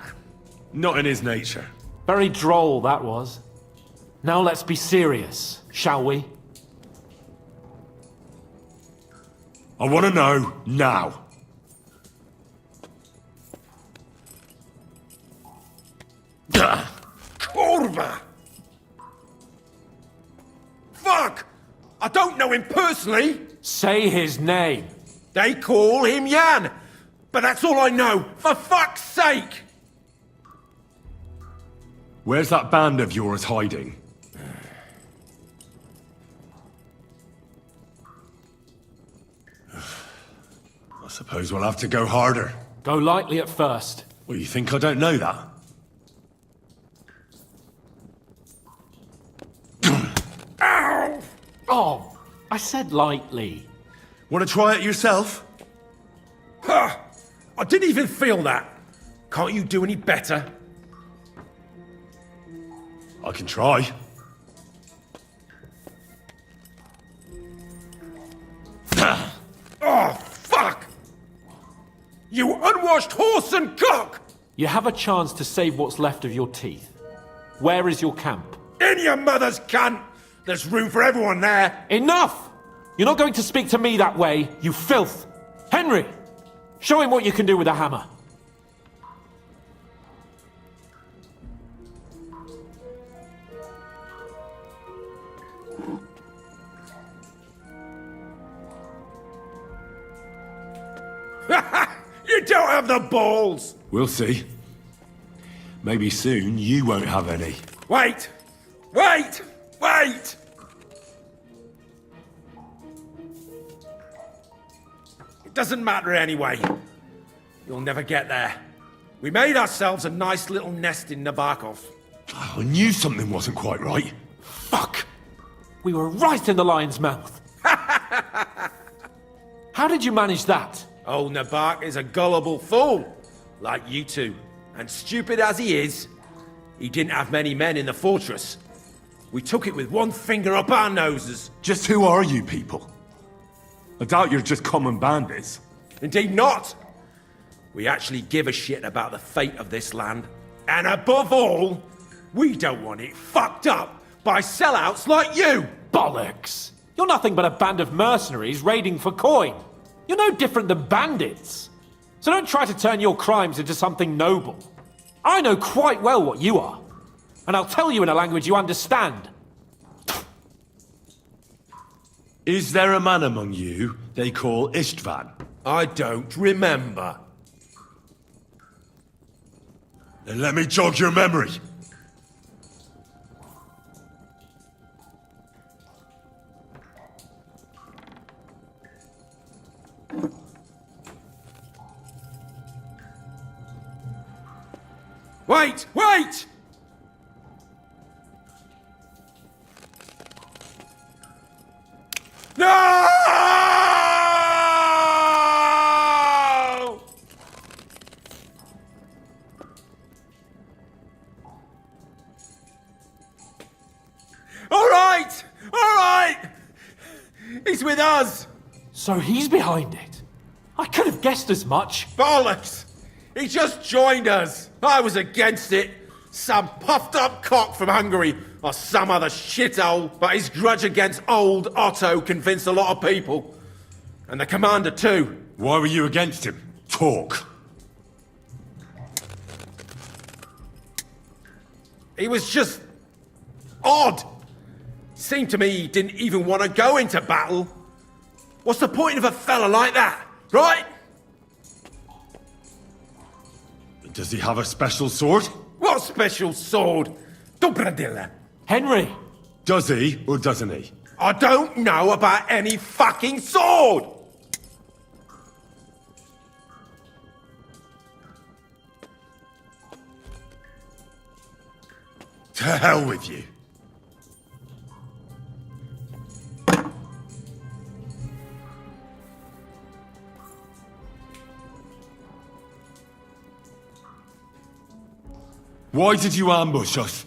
[SPEAKER 4] not in his nature.
[SPEAKER 10] Very droll, that was. Now let's be serious, shall we?
[SPEAKER 4] I want to know now.
[SPEAKER 12] Fuck! I don't know him personally.
[SPEAKER 10] Say his name.
[SPEAKER 12] They call him Jan. But that's all I know. For fuck's sake!
[SPEAKER 4] Where's that band of yours hiding? I suppose we'll have to go harder.
[SPEAKER 10] Go lightly at first.
[SPEAKER 4] Well, you think I don't know that?
[SPEAKER 12] Ow!
[SPEAKER 10] Oh, I said lightly.
[SPEAKER 4] Want to try it yourself?
[SPEAKER 12] Huh! I didn't even feel that. Can't you do any better?
[SPEAKER 4] I can try.
[SPEAKER 12] Oh, fuck! You unwashed horse and cock!
[SPEAKER 10] You have a chance to save what's left of your teeth. Where is your camp?
[SPEAKER 12] In your mother's cunt! There's room for everyone there!
[SPEAKER 10] Enough! You're not going to speak to me that way, you filth! Henry! Show him what you can do with a hammer.
[SPEAKER 12] You don't have the balls!
[SPEAKER 4] We'll see. Maybe soon you won't have any.
[SPEAKER 12] Wait! Wait! Wait! It doesn't matter anyway. You'll never get there. We made ourselves a nice little nest in Nabokov.
[SPEAKER 4] I knew something wasn't quite right.
[SPEAKER 10] Fuck! We were right in the lion's mouth. How did you manage that?
[SPEAKER 12] Old Nabok is a gullible fool, like you two. And stupid as he is, he didn't have many men in the fortress. We took it with one finger up our noses.
[SPEAKER 4] Just who are you people? I doubt you're just common bandits.
[SPEAKER 12] Indeed not. We actually give a shit about the fate of this land. And above all, we don't want it fucked up by sellouts like you!
[SPEAKER 10] Bollocks! You're nothing but a band of mercenaries raiding for coin. You're no different than bandits. So don't try to turn your crimes into something noble. I know quite well what you are. And I'll tell you in a language you understand.
[SPEAKER 4] Is there a man among you they call Istvan?
[SPEAKER 12] I don't remember.
[SPEAKER 4] Then let me jog your memory.
[SPEAKER 12] Wait! Wait! No! All right! All right! He's with us!
[SPEAKER 10] So he's behind it. I could have guessed as much.
[SPEAKER 12] Bollocks! He just joined us. I was against it. Some puffed up cock from Hungary or some other shithole, but his grudge against old Otto convinced a lot of people. And the commander too.
[SPEAKER 4] Why were you against him? Talk.
[SPEAKER 12] He was just odd. Seemed to me he didn't even want to go into battle. What's the point of a fella like that, right?
[SPEAKER 4] Does he have a special sword?
[SPEAKER 12] What special sword? Dobradilla.
[SPEAKER 10] Henry!
[SPEAKER 4] Does he or doesn't he?
[SPEAKER 12] I don't know about any fucking sword!
[SPEAKER 4] To hell with you. Why did you ambush us?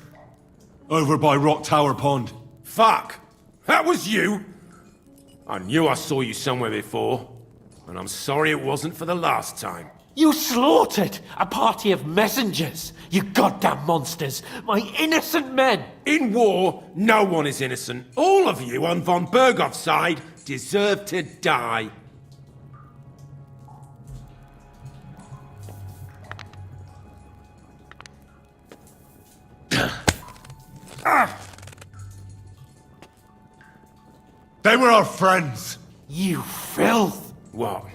[SPEAKER 4] Over by Rock Tower Pond.
[SPEAKER 12] Fuck! That was you! I knew I saw you somewhere before, and I'm sorry it wasn't for the last time.
[SPEAKER 10] You slaughtered a party of messengers, you goddamn monsters, my innocent men!
[SPEAKER 12] In war, no one is innocent. All of you on von Bergov's side deserve to die.
[SPEAKER 4] They were our friends.
[SPEAKER 12] You filth! What?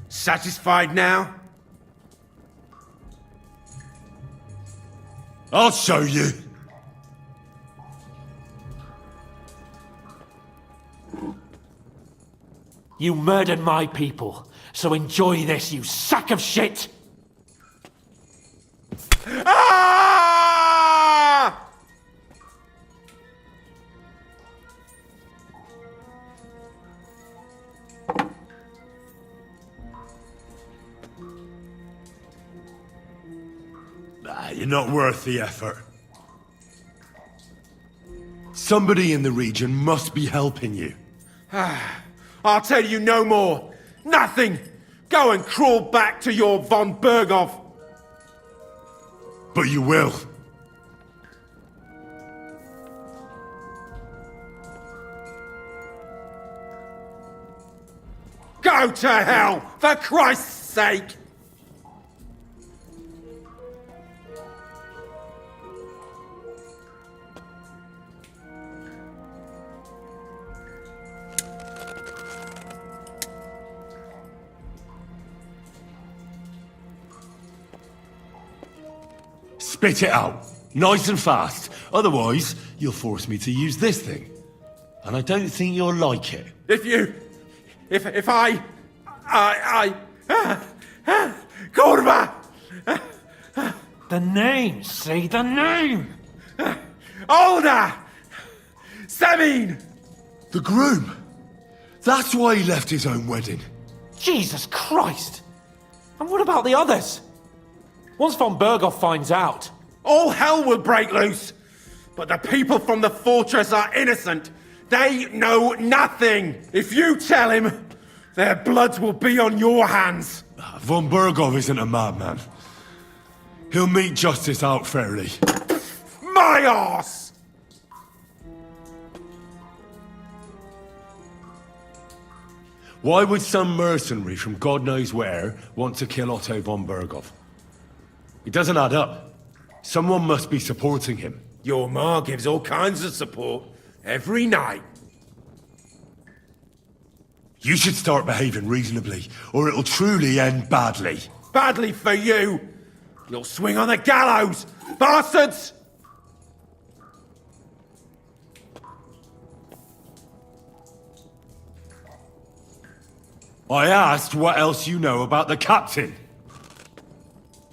[SPEAKER 12] Satisfied now?
[SPEAKER 4] I'll show you.
[SPEAKER 10] You murdered my people, so enjoy this, you sack of shit!
[SPEAKER 12] Ah!
[SPEAKER 4] You're not worth the effort. Somebody in the region must be helping you.
[SPEAKER 12] I'll tell you no more. Nothing. Go and crawl back to your von Berghoff.
[SPEAKER 4] But you will.
[SPEAKER 12] Go to hell, for Christ's sake!
[SPEAKER 4] Spit it out. Nice and fast. Otherwise, you'll force me to use this thing. And I don't think you'll like it.
[SPEAKER 12] If I... Kurva!
[SPEAKER 10] The name, say the name!
[SPEAKER 12] Older! Samin!
[SPEAKER 4] The groom. That's why he left his own wedding.
[SPEAKER 10] Jesus Christ! And what about the others? Once von Berghoff finds out...
[SPEAKER 12] All hell will break loose! But the people from the fortress are innocent! They know nothing! If you tell him, their blood will be on your hands!
[SPEAKER 4] Von Berghoff isn't a madman. He'll meet justice out fairly.
[SPEAKER 12] My arse!
[SPEAKER 4] Why would some mercenary from God knows where want to kill Otto von Berghoff? It doesn't add up. Someone must be supporting him.
[SPEAKER 12] Your ma gives all kinds of support every night.
[SPEAKER 4] You should start behaving reasonably, or it'll truly end badly.
[SPEAKER 12] Badly for you! You'll swing on the gallows, bastards!
[SPEAKER 4] I asked what else you know about the captain.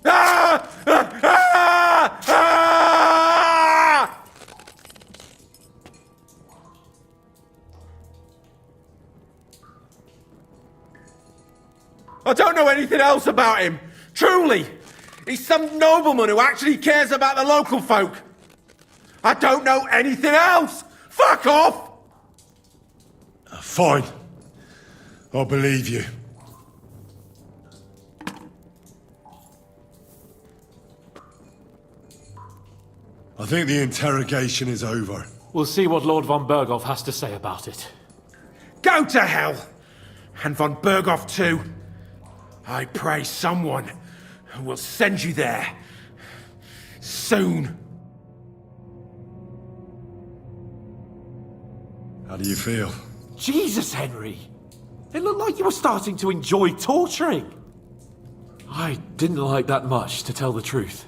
[SPEAKER 12] Ah! Ah! Ah! Ah! I don't know anything else about him. Truly. He's some nobleman who actually cares about the local folk. I don't know anything else. Fuck off!
[SPEAKER 4] Fine. I'll believe you. I think the interrogation is over.
[SPEAKER 10] We'll see what Lord von Berghoff has to say about it.
[SPEAKER 12] Go to hell! And von Berghoff too. I pray someone will send you there. Soon.
[SPEAKER 4] How do you feel?
[SPEAKER 10] Jesus, Henry! It looked like you were starting to enjoy torturing. I didn't like that much, to tell the truth.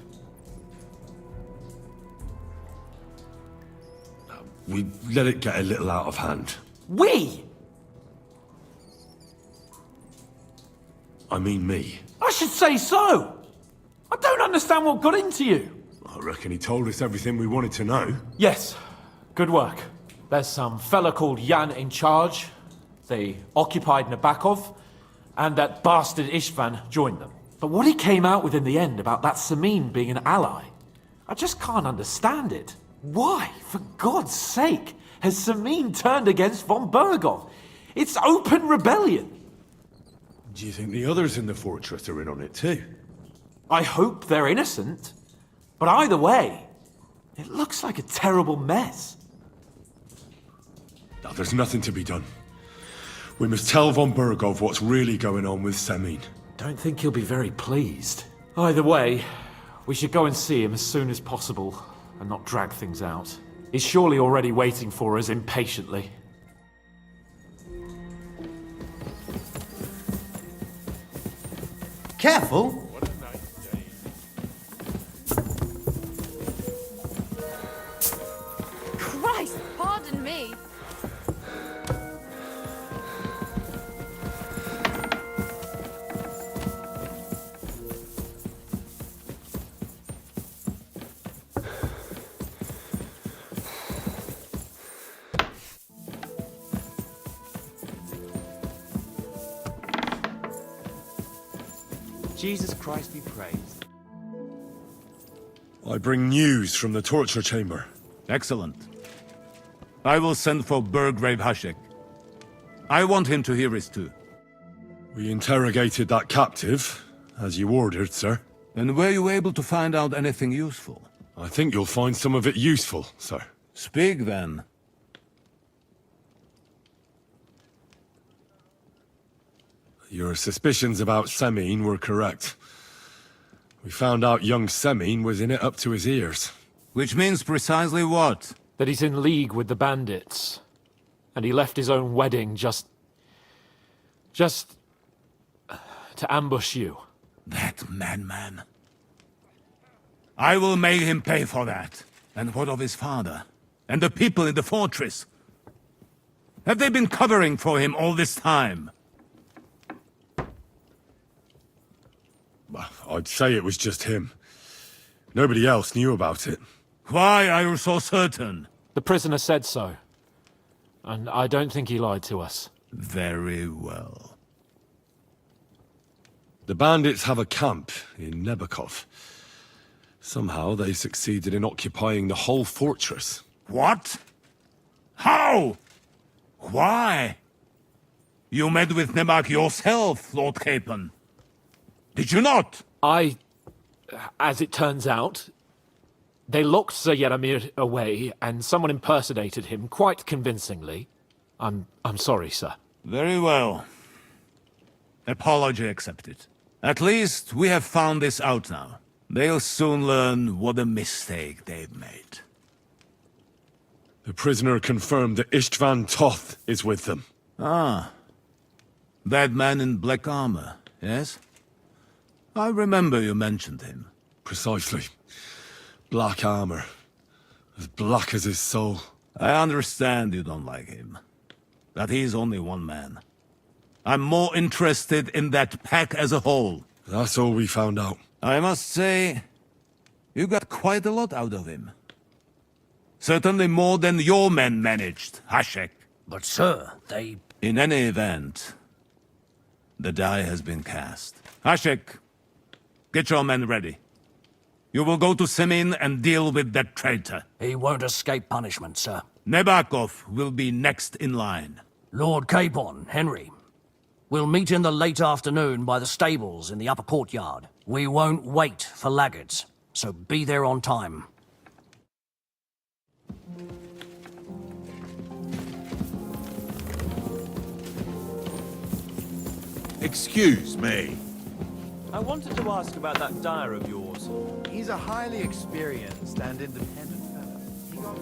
[SPEAKER 4] We let it get a little out of hand.
[SPEAKER 10] We?
[SPEAKER 4] I mean me.
[SPEAKER 10] I should say so! I don't understand what got into you.
[SPEAKER 4] I reckon he told us everything we wanted to know.
[SPEAKER 10] Yes, good work. There's some fella called Jan in charge. They occupied Nabokov, and that bastard Istvan joined them. But what he came out with in the end about that Samin being an ally, I just can't understand it. Why, for God's sake, has Samin turned against von Berghoff? It's open rebellion.
[SPEAKER 4] Do you think the others in the fortress are in on it too?
[SPEAKER 10] I hope they're innocent. But either way, it looks like a terrible mess.
[SPEAKER 4] No, there's nothing to be done. We must tell von Berghoff what's really going on with Samin.
[SPEAKER 10] Don't think he'll be very pleased. Either way, we should go and see him as soon as possible and not drag things out. He's surely already waiting for us impatiently.
[SPEAKER 3] Careful!
[SPEAKER 13] Christ, pardon me.
[SPEAKER 9] Jesus Christ be praised.
[SPEAKER 7] I bring news from the torture chamber.
[SPEAKER 11] Excellent. I will send for Burgrave Hashek. I want him to hear it too.
[SPEAKER 7] We interrogated that captive, as you ordered, sir.
[SPEAKER 11] And were you able to find out anything useful?
[SPEAKER 7] I think you'll find some of it useful, sir.
[SPEAKER 11] Speak then.
[SPEAKER 7] Your suspicions about Semine were correct. We found out young Semine was in it up to his ears.
[SPEAKER 11] Which means precisely what?
[SPEAKER 10] That he's in league with the bandits. And he left his own wedding just to ambush you.
[SPEAKER 11] That madman. I will make him pay for that. And what of his father? And the people in the fortress? Have they been covering for him all this time?
[SPEAKER 7] I'd say it was just him. Nobody else knew about it.
[SPEAKER 11] Why are you so certain?
[SPEAKER 10] The prisoner said so. And I don't think he lied to us.
[SPEAKER 11] Very well.
[SPEAKER 7] The bandits have a camp in Nebakov. Somehow they succeeded in occupying the whole fortress.
[SPEAKER 11] What? How? Why? You met with Nebak yourself, Lord Capon. Did you not?
[SPEAKER 10] As it turns out, they locked Sir Yaramir away, and someone impersonated him quite convincingly. I'm sorry, sir.
[SPEAKER 11] Very well. Apology accepted. At least we have found this out now. They'll soon learn what a mistake they've made.
[SPEAKER 7] The prisoner confirmed that Istvan Toth is with them.
[SPEAKER 11] Ah. That man in black armor, yes? I remember you mentioned him.
[SPEAKER 7] Precisely. Black armor. As black as his soul.
[SPEAKER 11] I understand you don't like him. But he's only one man. I'm more interested in that pack as a whole.
[SPEAKER 7] That's all we found out.
[SPEAKER 11] I must say, you got quite a lot out of him. Certainly more than your men managed, Hashek.
[SPEAKER 9] But sir, they...
[SPEAKER 11] In any event, the die has been cast. Hashek, get your men ready. You will go to Semine and deal with that traitor.
[SPEAKER 9] He won't escape punishment, sir.
[SPEAKER 11] Nebakov will be next in line.
[SPEAKER 9] Lord Capon, Henry. We'll meet in the late afternoon by the stables in the upper courtyard. We won't wait for laggards, so be there on time.
[SPEAKER 14] Excuse me.
[SPEAKER 15] I wanted to ask about that dyer of yours.
[SPEAKER 2] He's a highly experienced and independent fellow. He got